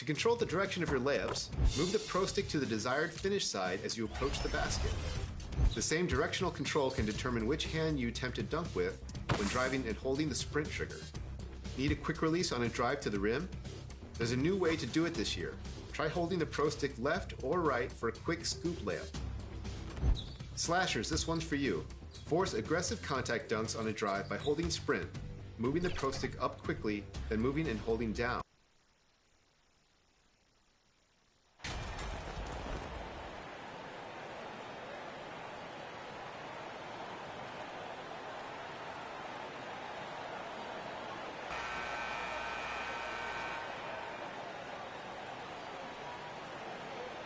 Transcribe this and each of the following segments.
control the direction of your layups, move the pro stick to the desired finish side as you approach the basket. The same directional control can determine which hand you attempt to dunk with when driving and holding the sprint trigger. Need a quick release on a drive to the rim? There's a new way to do it this year. Try holding the pro stick left or right for a quick scoop layup. Slashers, this one's for you. Force aggressive contact dunks on a drive by holding sprint, moving the pro stick up quickly, then moving and holding down.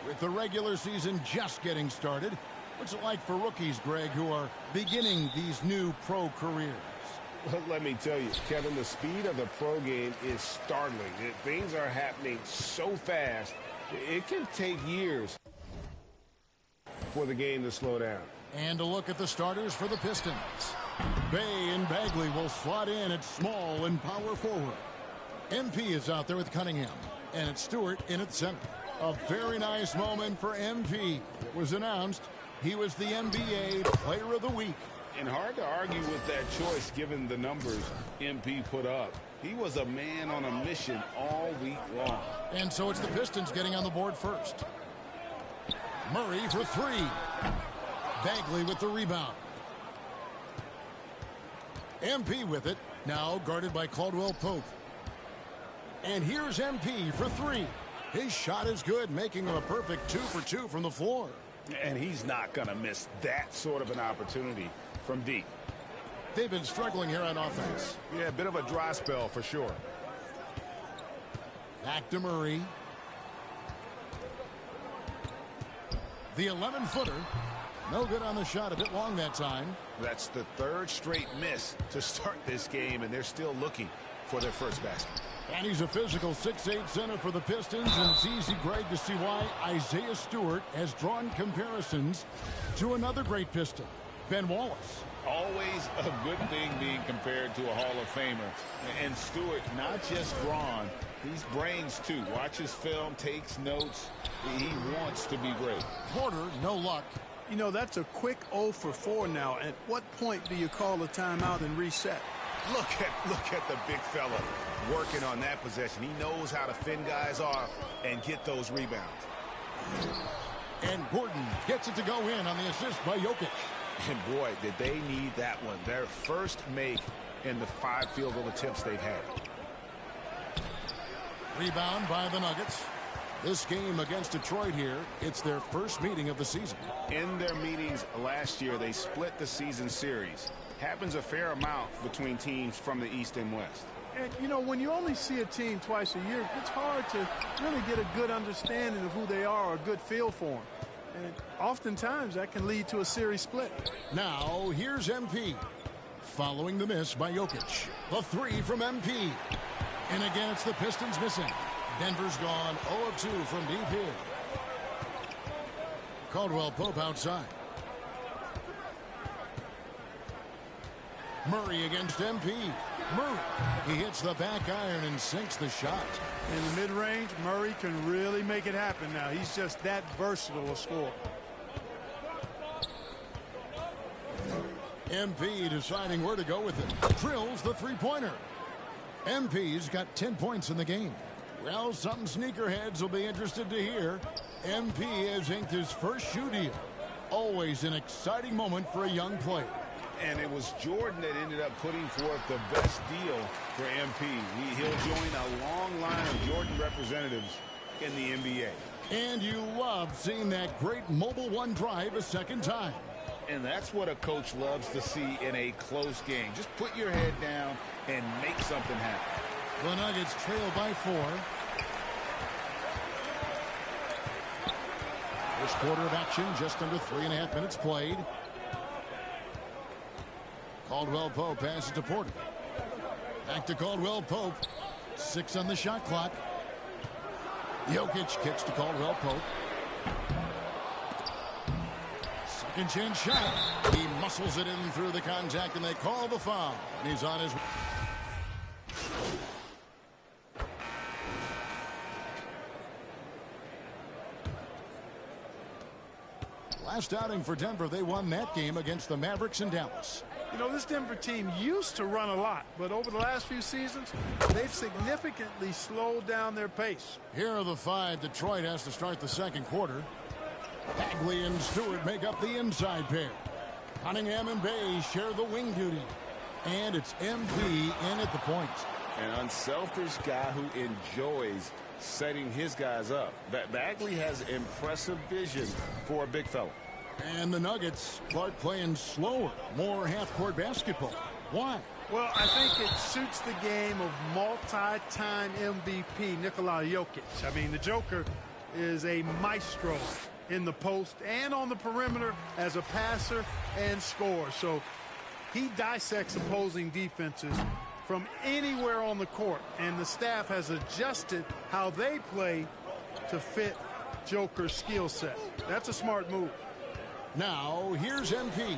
With the regular season just getting started, what's it like for rookies, Greg, who are beginning these new pro careers? Well, let me tell you, Kevin, the speed of the pro game is startling. Things are happening so fast, it can take years for the game to slow down. And a look at the starters for the Pistons. Bay and Bagley will slot in at small and power forward. MP is out there with Cunningham, and it's Stewart in at center. A very nice moment for MP. It was announced he was the NBA Player of the Week. And hard to argue with that choice given the numbers MP put up. He was a man on a mission all week long. And so it's the Pistons getting on the board first. Murray for three. Bagley with the rebound. MP with it. Now guarded by Caldwell Pope. And here's MP for three. His shot is good, making him a perfect 2 for 2 from the floor. And he's not going to miss that sort of an opportunity from deep. They've been struggling here on offense. Yeah, a bit of a dry spell for sure. Back to Murray. The 11-footer. No good on the shot, a bit long that time. That's the third straight miss to start this game, and they're still looking for their first basket. And he's a physical 6'8" center for the Pistons, and it's easy, Greg, to see why Isaiah Stewart has drawn comparisons to another great Piston, Ben Wallace. Always a good thing being compared to a Hall of Famer. And Stewart, not just drawn, he's brains too. Watches film, takes notes. He wants to be great. Porter, no luck. You know, that's a quick 0 for 4 now. At what point do you call a timeout and reset? Look at the big fella working on that possession. He knows how to fend guys off and get those rebounds. And Gordon gets it to go in on the assist by Jokic. And boy, did they need that one. Their first make in the 5 field goal attempts they've had. Rebound by the Nuggets. This game against Detroit here, it's their first meeting of the season. In their meetings last year, they split the season series. Happens a fair amount between teams from the East and West. And, you know, when you only see a team twice a year, it's hard to really get a good understanding of who they are or a good feel for them. And oftentimes that can lead to a series split. Now, here's MP. Following the miss by Jokic. The three from MP. And again, it's the Pistons missing. Denver's gone 0 of 2 from deep here. Caldwell Pope outside. Murray against MP. Murray. He hits the back iron and sinks the shot. In the mid-range, Murray can really make it happen now. He's just that versatile a scorer. MP deciding where to go with it. Drills the three-pointer. MP's got 10 points in the game. Well, some sneakerheads will be interested to hear. MP has inked his first shoe deal. Always an exciting moment for a young player. And it was Jordan that ended up putting forth the best deal for MP. He'll join a long line of Jordan representatives in the NBA. And you love seeing that great mobile one drive a second time. And that's what a coach loves to see in a close game. Just put your head down and make something happen. The Nuggets trail by 4. First quarter of action, just under 3.5 minutes played. Caldwell Pope passes to Porter. Back to Caldwell Pope. 6 on the shot clock. Jokic kicks to Caldwell Pope. Second chance shot. He muscles it in through the contact, and they call the foul. And he's on his... Last outing for Denver, they won that game against the Mavericks in Dallas. You know, this Denver team used to run a lot, but over the last few seasons, they've significantly slowed down their pace. Here are the 5 Detroit has to start the second quarter. Bagley and Stewart make up the inside pair. Cunningham and Bay share the wing duty. And it's MP in at the point. An unselfish guy who enjoys setting his guys up. Bagley has impressive vision for a big fella. And the Nuggets, Clark playing slower, more half-court basketball. Why? Well, I think it suits the game of multi-time MVP Nikola Jokic. I mean, the Joker is a maestro in the post and on the perimeter as a passer and scorer. So he dissects opposing defenses from anywhere on the court, and the staff has adjusted how they play to fit Joker's skill set. That's a smart move. Now, here's MP.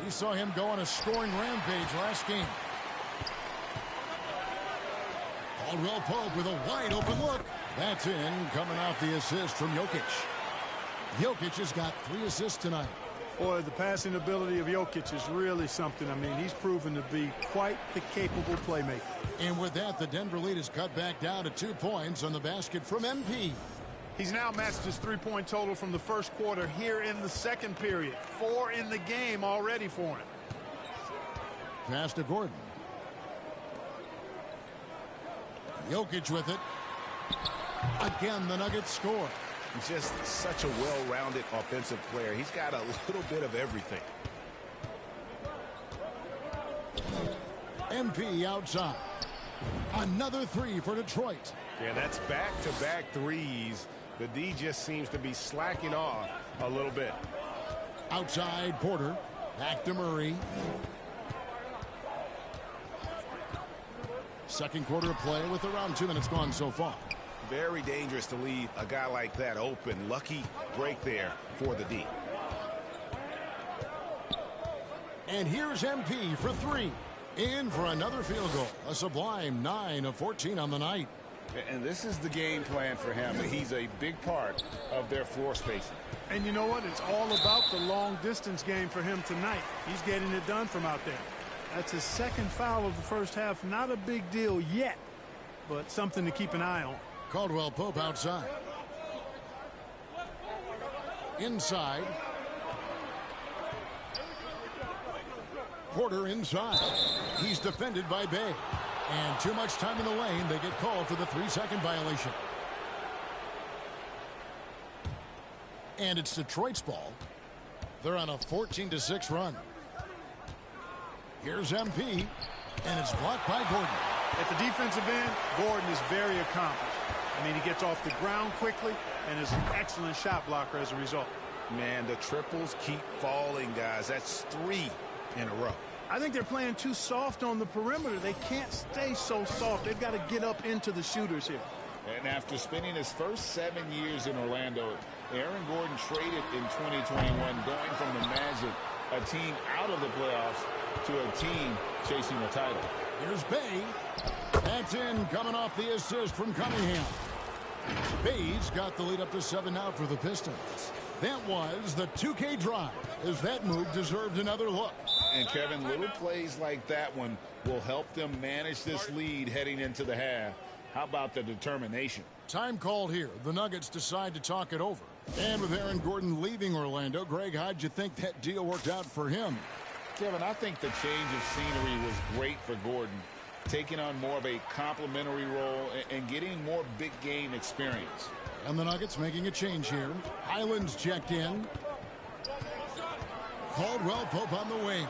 We saw him go on a scoring rampage last game. Caldwell Pope with a wide-open look. That's in, coming off the assist from Jokic. Jokic has got 3 assists tonight. Boy, the passing ability of Jokic is really something. I mean, he's proven to be quite the capable playmaker. And with that, the Denver lead is cut back down to 2 points on the basket from MP. He's now matched his 3-point total from the first quarter here in the second period. 4 in the game already for him. Pass to Gordon. Jokic with it. Again, the Nuggets score. He's just such a well-rounded offensive player. He's got a little bit of everything. MP outside. Another 3 for Detroit. Yeah, that's back-to-back threes. The D just seems to be slacking off a little bit. Outside Porter. Back to Murray. Second quarter of play with around 2 minutes gone so far. Very dangerous to leave a guy like that open. Lucky break there for the D. And here's MP for 3. In for another field goal. A sublime 9 of 14 on the night. And this is the game plan for him. He's a big part of their floor spacing. And you know what? It's all about the long distance game for him tonight. He's getting it done from out there. That's his second foul of the first half. Not a big deal yet, but something to keep an eye on. Caldwell Pope outside. Inside. Porter inside. He's defended by Bay. And too much time in the lane. They get called for the 3-second violation. And it's Detroit's ball. They're on a 14-6 run. Here's MP. And it's blocked by Gordon. At the defensive end, Gordon is very accomplished. I mean, he gets off the ground quickly and is an excellent shot blocker as a result. Man, the triples keep falling, guys. That's 3 in a row. I think they're playing too soft on the perimeter. They can't stay so soft. They've got to get up into the shooters here. And after spending his first 7 years in Orlando, Aaron Gordon traded in 2021, going from the Magic, a team out of the playoffs, to a team chasing the title. Here's Bay. That's in, coming off the assist from Cunningham. Bay's got the lead up to 7 now for the Pistons. That was the 2K drive, as that move deserved another look. And Kevin, little plays like that one will help them manage this lead heading into the half. How about the determination? Time called here. The Nuggets decide to talk it over. And with Aaron Gordon leaving Orlando, Greg, how'd you think that deal worked out for him? Kevin, I think the change of scenery was great for Gordon, taking on more of a complimentary role and getting more big game experience. And the Nuggets making a change here. Highland's checked in. Caldwell Pope on the wing.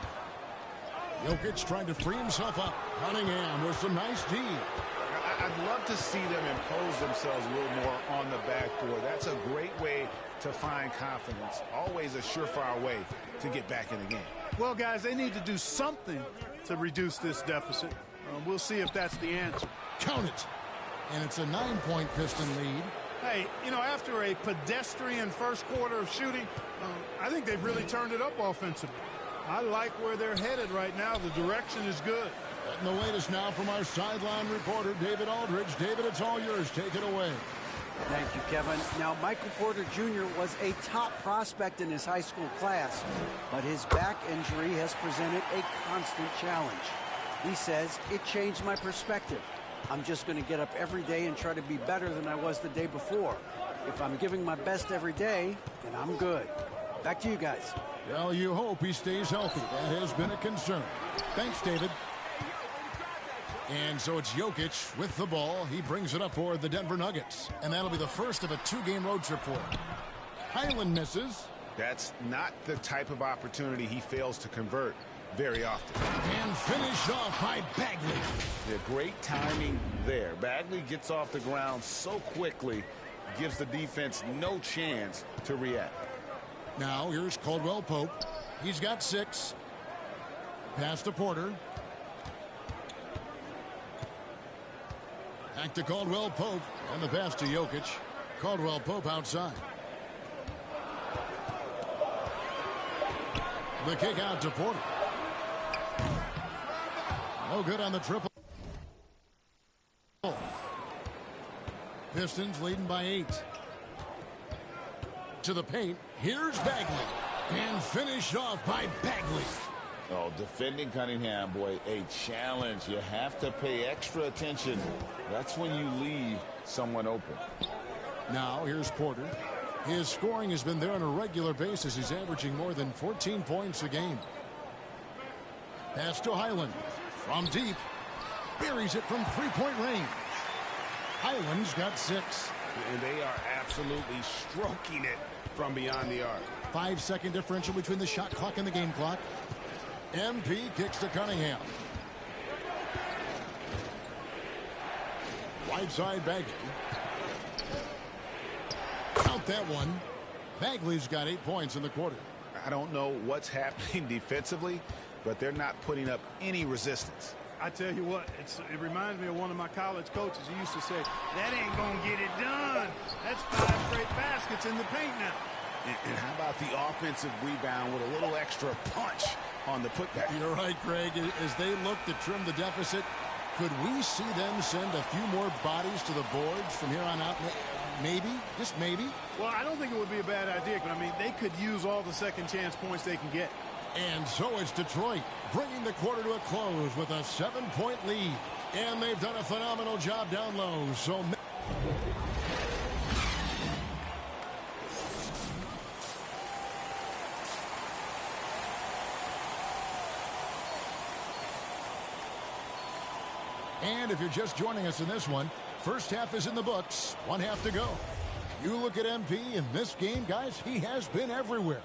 Jokic trying to free himself up. Cunningham with some nice D. I'd love to see them impose themselves a little more on the backboard. That's a great way to find confidence. Always a surefire way to get back in the game. Well, guys, they need to do something to reduce this deficit. We'll see if that's the answer. Count it. And it's a 9-point Piston lead. Hey, you know, after a pedestrian first quarter of shooting, I think they've really turned it up offensively. I like where they're headed right now. The direction is good. And the latest now from our sideline reporter, David Aldridge. David, it's all yours. Take it away. Thank you, Kevin. Now, Michael Porter Jr. was a top prospect in his high school class, but his back injury has presented a constant challenge. He says, it changed my perspective. I'm just going to get up every day and try to be better than I was the day before. If I'm giving my best every day, then I'm good. Back to you guys. Well, you hope he stays healthy. That has been a concern. Thanks, David. And so it's Jokic with the ball. He brings it up for the Denver Nuggets. And that'll be the first of a two-game road trip for him. Highland misses. That's not the type of opportunity he fails to convert very often. And finished off by Bagley. Yeah, great timing there. Bagley gets off the ground so quickly, gives the defense no chance to react. Now here's Caldwell Pope. He's got 6. Pass to Porter. Back to Caldwell Pope. And the pass to Jokic. Caldwell Pope outside. The kick out to Porter. No good on the triple. Pistons leading by 8. To the paint. Here's Bagley. And finished off by Bagley. Oh, defending Cunningham, boy, a challenge. You have to pay extra attention. That's when you leave someone open. Now here's Porter. His scoring has been there on a regular basis. He's averaging more than 14 points a game. Pass to Highland. From deep. Buries it from three-point range. Highland's got 6. And they are absolutely stroking it from beyond the arc. 5-second differential between the shot clock and the game clock. MP kicks to Cunningham. Right side Bagley. Count that one. Bagley's got 8 points in the quarter. I don't know what's happening defensively, but they're not putting up any resistance. I tell you what, it reminds me of one of my college coaches. He used to say, that ain't going to get it done. That's 5 straight baskets in the paint now. And how about the offensive rebound with a little extra punch on the putback? You're right, Greg. As they look to trim the deficit, could we see them send a few more bodies to the boards from here on out? Maybe, just maybe. Well, I don't think it would be a bad idea, but I mean, they could use all the second chance points they can get. And so it's Detroit bringing the quarter to a close with a 7-point lead. And they've done a phenomenal job down low. So and if you're just joining us in this one, first half is in the books. 1 half to go. You look at MP in this game, guys, he has been everywhere.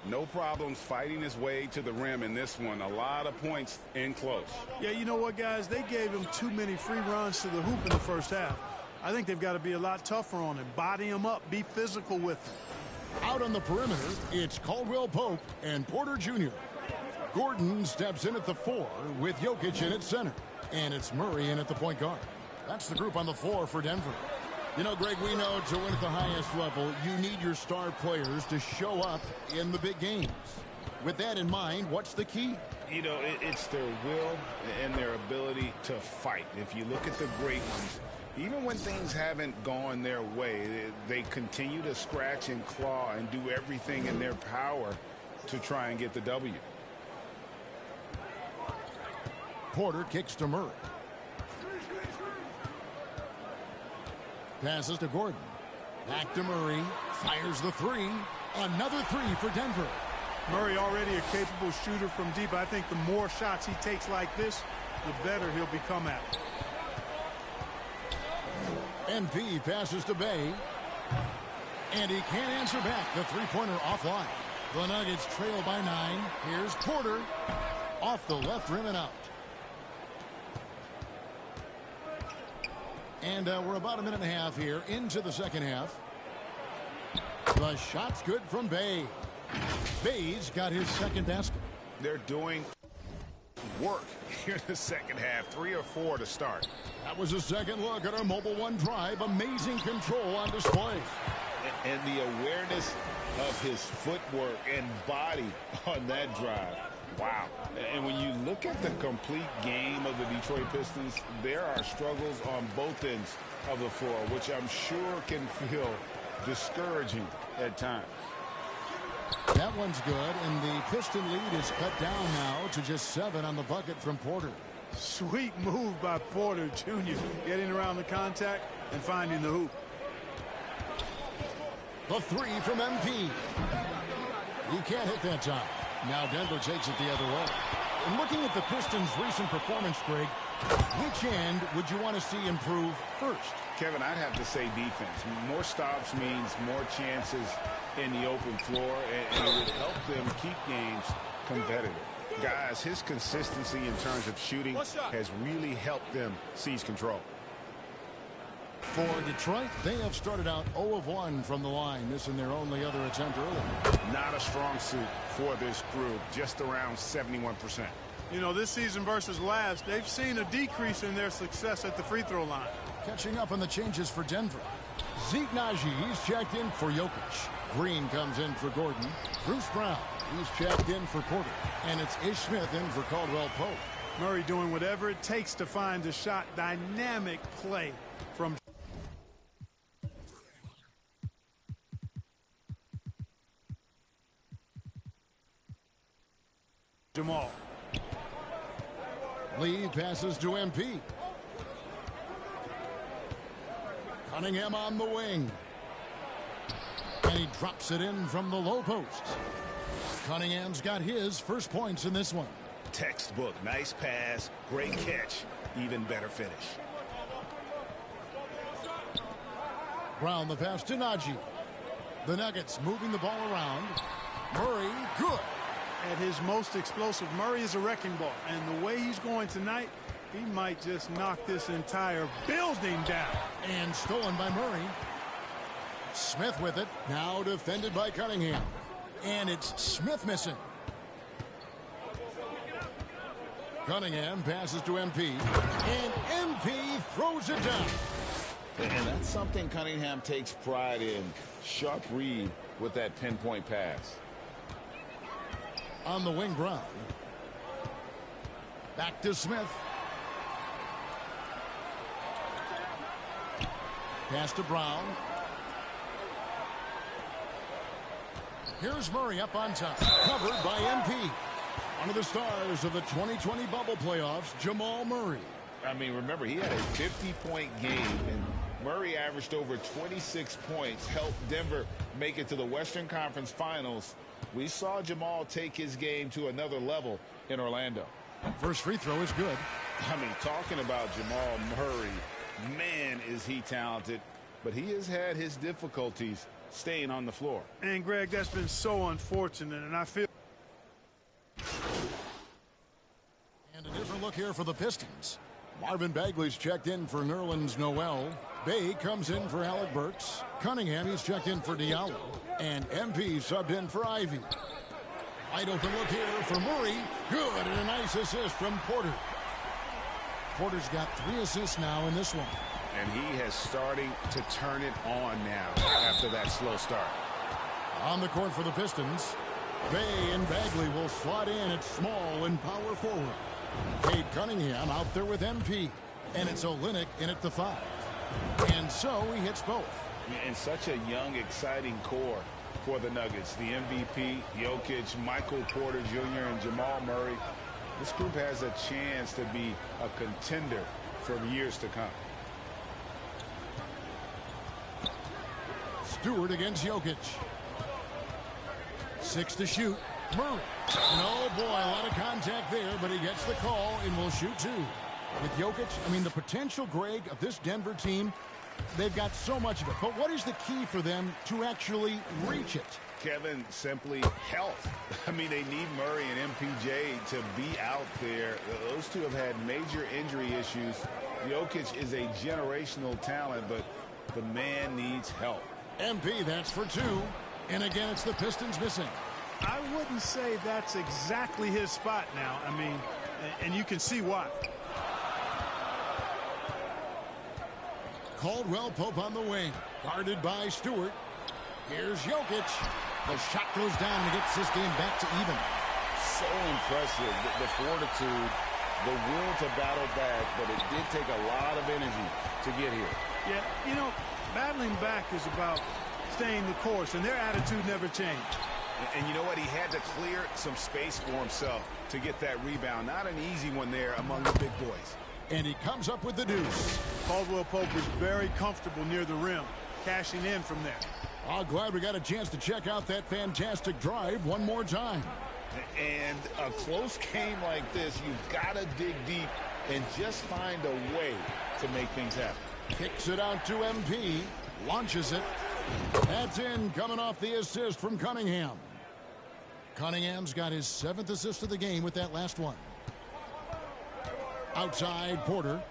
No problems fighting his way to the rim in this one. A lot of points in close. Yeah, you know what, guys? They gave him too many free runs to the hoop in the first half. I think they've got to be a lot tougher on him. Body him up. Be physical with him. Out on the perimeter, it's Caldwell Pope and Porter Jr. Gordon steps in at the 4 with Jokic in at center. And it's Murray in at the point guard. That's the group on the floor for Denver. You know, Greg, we know to win at the highest level, you need your star players to show up in the big games. With that in mind, what's the key? You know, it's their will and their ability to fight. If you look at the great ones, even when things haven't gone their way, they continue to scratch and claw and do everything in their power to try and get the W. Porter kicks to Murray. Passes to Gordon. Back to Murray. Fires the 3. Another 3 for Denver. Murray already a capable shooter from deep. I think the more shots he takes like this, the better he'll become at it. NP passes to Bay. And he can't answer back. The three-pointer offline. The Nuggets trail by 9. Here's Porter. Off the left rim and out. And we're about a minute and a half here into the second half. The shot's good from Bay. Bay's got his second basket. They're doing work here in the second half. 3 or 4 to start. That was a second look at our Mobile One drive. Amazing control on display. And the awareness of his footwork and body on that drive. Wow. And when you look at the complete game of the Detroit Pistons, there are struggles on both ends of the floor, which I'm sure can feel discouraging at times. That one's good, and the Piston lead is cut down now to just 7 on the bucket from Porter. Sweet move by Porter Jr. getting around the contact and finding the hoop. The 3 from MP. He can't hit that time. Now Denver takes it the other way. And looking at the Pistons' recent performance, Greg, which end would you want to see improve first? Kevin, I'd have to say defense. More stops means more chances in the open floor, and it would help them keep games competitive. Guys, his consistency in terms of shooting has really helped them seize control. For Detroit, they have started out 0 of 1 from the line, missing their only other attempt early. Not a strong suit for this group, just around 71%. You know, this season versus last, they've seen a decrease in their success at the free throw line. Catching up on the changes for Denver. Zeke Naji, he's checked in for Jokic. Green comes in for Gordon. Bruce Brown, he's checked in for Porter. And it's Ish Smith in for Caldwell Pope. Murray doing whatever it takes to find a shot. Dynamic play from Jamal. Lee passes to MP. Cunningham on the wing. And he drops it in from the low post. Cunningham's got his first points in this one. Textbook. Nice pass. Great catch. Even better finish. Brown the pass to Naji. The Nuggets moving the ball around. Murray, good. At his most explosive, Murray is a wrecking ball. And the way he's going tonight, he might just knock this entire building down. And stolen by Murray. Smith with it. Now defended by Cunningham. And it's Smith missing. Cunningham passes to MP. And MP throws it down. And that's something Cunningham takes pride in. Sharp read with that pinpoint pass. On the wing, Brown. Back to Smith. Pass to Brown. Here's Murray up on top. Covered by MP. One of the stars of the 2020 bubble playoffs, Jamal Murray. I mean, remember, he had a 50-point game, and Murray averaged over 26 points, helped Denver make it to the Western Conference Finals. We saw Jamal take his game to another level in Orlando. First free throw is good. I mean, talking about Jamal Murray, man, is he talented, but he has had his difficulties staying on the floor. And, Greg, that's been so unfortunate, and I feel... And a different look here for the Pistons. Marvin Bagley's checked in for Nerlens Noel. Bay comes in for Alec Burks. Cunningham, he's checked in for Diallo. And MP subbed in for Ivy. Wide open look here for Murray. Good, and a nice assist from Porter. Porter's got 3 assists now in this one. And he has starting to turn it on now after that slow start. On the court for the Pistons, Bay and Bagley will slot in at small and power forward. Cade Cunningham out there with MP. And it's Olynyk in at the 5. And so he hits both. And such a young, exciting core for the Nuggets. The MVP, Jokic, Michael Porter Jr., and Jamal Murray. This group has a chance to be a contender for years to come. Stewart against Jokic. 6 to shoot. Murray. And oh boy, a lot of contact there, but he gets the call and will shoot 2. With Jokic, I mean, the potential, Greg, of this Denver team, they've got so much of it. But what is the key for them to actually reach it? Kevin, simply health. I mean, they need Murray and MPJ to be out there. Those two have had major injury issues. Jokic is a generational talent, but the man needs help. MP, that's for 2. And again, it's the Pistons missing. I wouldn't say that's exactly his spot now. I mean, and you can see why. Caldwell Pope on the wing. Guarded by Stewart. Here's Jokic. The shot goes down and gets this game back to even. so impressive. The fortitude, the will to battle back, but it did take a lot of energy to get here. Yeah, you know, battling back is about staying the course, and their attitude never changed. And you know what? He had to clear some space for himself to get that rebound. Not an easy one there among the big boys. And he comes up with the deuce. Caldwell Pope is very comfortable near the rim, cashing in from there. I'm glad we got a chance to check out that fantastic drive one more time. And a close game like this, you've got to dig deep and just find a way to make things happen. Kicks it out to MP, launches it. That's in, coming off the assist from Cunningham. Cunningham's got his 7th assist of the game with that last one. Outside, Porter.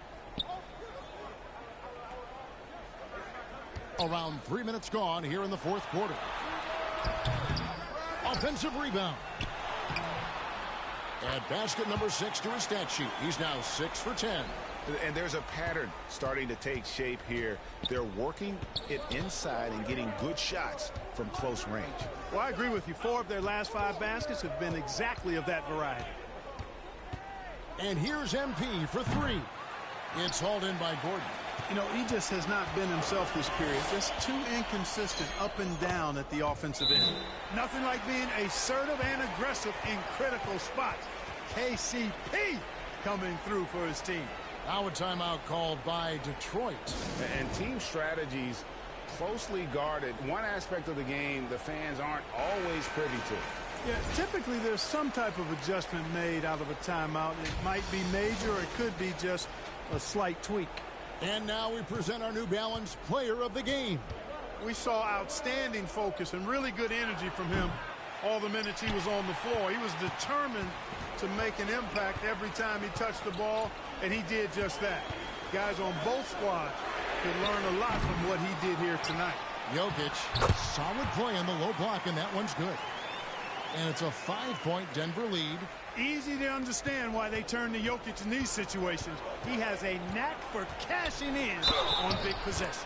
Around 3 minutes gone here in the 4th quarter. Offensive rebound. At basket number 6 to his stat sheet. He's now 6 for 10. And there's a pattern starting to take shape here. They're working it inside and getting good shots from close range. Well, I agree with you. 4 of their last 5 baskets have been exactly of that variety. And here's MP for 3. It's hauled in by Gordon. You know, he just has not been himself this period. Just too inconsistent up and down at the offensive end. Nothing like being assertive and aggressive in critical spots. KCP coming through for his team. Now a timeout called by Detroit. And team strategies closely guarded. One aspect of the game the fans aren't always privy to. Yeah, typically there's some type of adjustment made out of a timeout. It might be major or it could be just a slight tweak. And now we present our New Balance player of the game. We saw outstanding focus and really good energy from him all the minutes he was on the floor. He was determined to make an impact every time he touched the ball, and he did just that. Guys on both squads could learn a lot from what he did here tonight. Jokic, solid play in the low block, and that one's good. And it's a 5-point Denver lead. Easy to understand why they turn to Jokic in these situations. He has a knack for cashing in on big possessions.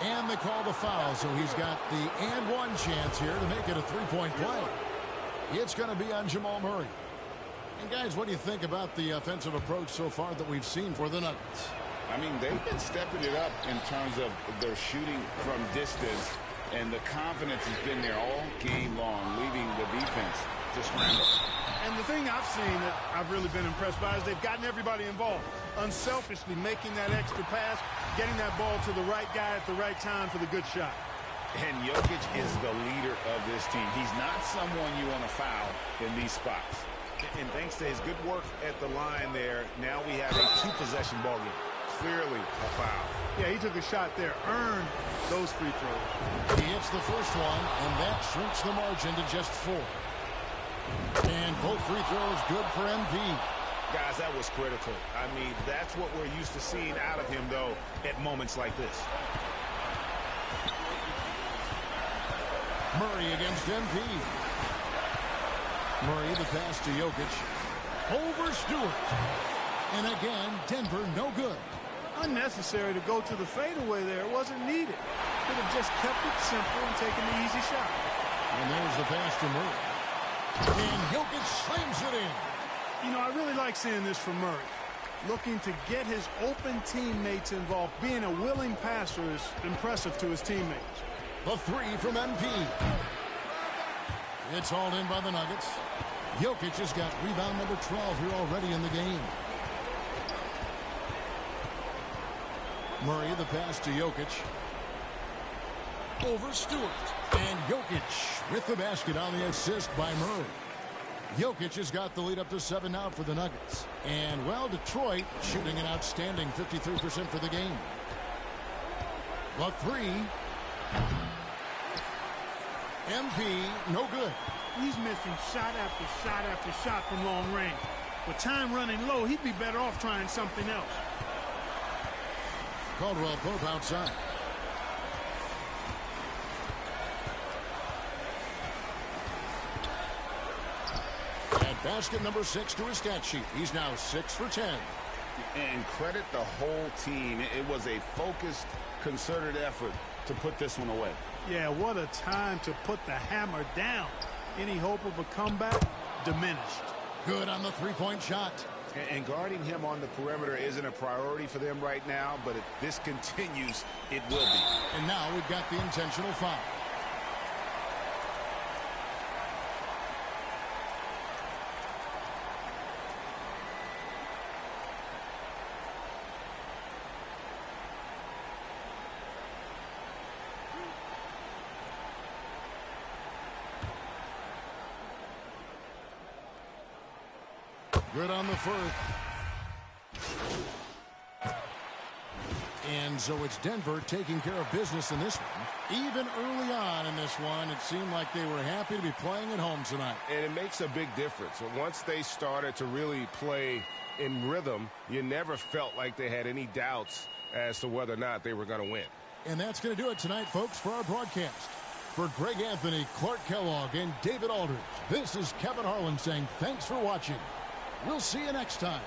And they call the foul, so he's got the and one chance here to make it a 3-point play. It's going to be on Jamal Murray. And guys, what do you think about the offensive approach so far that we've seen for the Nuggets? I mean, they've been stepping it up in terms of their shooting from distance, and the confidence has been there all game long, leaving the defense to scramble. And the thing I've seen that I've really been impressed by is they've gotten everybody involved, unselfishly making that extra pass, getting that ball to the right guy at the right time for the good shot. And Jokic is the leader of this team. He's not someone you want to foul in these spots. And thanks to his good work at the line there, now we have a 2-possession ball game. Clearly a foul. Yeah, he took a shot there, earned those free throws. He hits the first one, and that shrinks the margin to just 4. And both free throws good for MP. Guys, that was critical. I mean, that's what we're used to seeing out of him, though, at moments like this. Murray against MP. Murray, the pass to Jokic. Over Stewart. And again, Denver no good. Unnecessary to go to the fadeaway there. It wasn't needed. Could have just kept it simple and taken the easy shot. And there's the pass to Murray. And Jokic slams it in. You know, I really like seeing this from Murray. Looking to get his open teammates involved. Being a willing passer is impressive to his teammates. The 3 from MP. It's hauled in by the Nuggets. Jokic has got rebound number 12 here already in the game. Murray, the pass to Jokic. Over Stewart. And Jokic with the basket on the assist by Murray. Jokic has got the lead up to 7 now for the Nuggets. And, well, Detroit shooting an outstanding 53% for the game. The 3. MP, no good. He's missing shot after shot after shot from long range. With time running low, he'd be better off trying something else. Caldwell Pope outside. At basket number 6 to his stat sheet. He's now 6 for 10. And credit the whole team. It was a focused, concerted effort to put this one away. Yeah, what a time to put the hammer down. Any hope of a comeback diminished. Good on the three-point shot. And guarding him on the perimeter isn't a priority for them right now, but if this continues, it will be. And now we've got the intentional foul. Good on the first. And so it's Denver taking care of business in this one. Even early on in this one, it seemed like they were happy to be playing at home tonight. And it makes a big difference. Once they started to really play in rhythm, you never felt like they had any doubts as to whether or not they were going to win. And that's going to do it tonight, folks, for our broadcast. For Greg Anthony, Clark Kellogg, and David Aldridge, this is Kevin Harlan saying thanks for watching. We'll see you next time.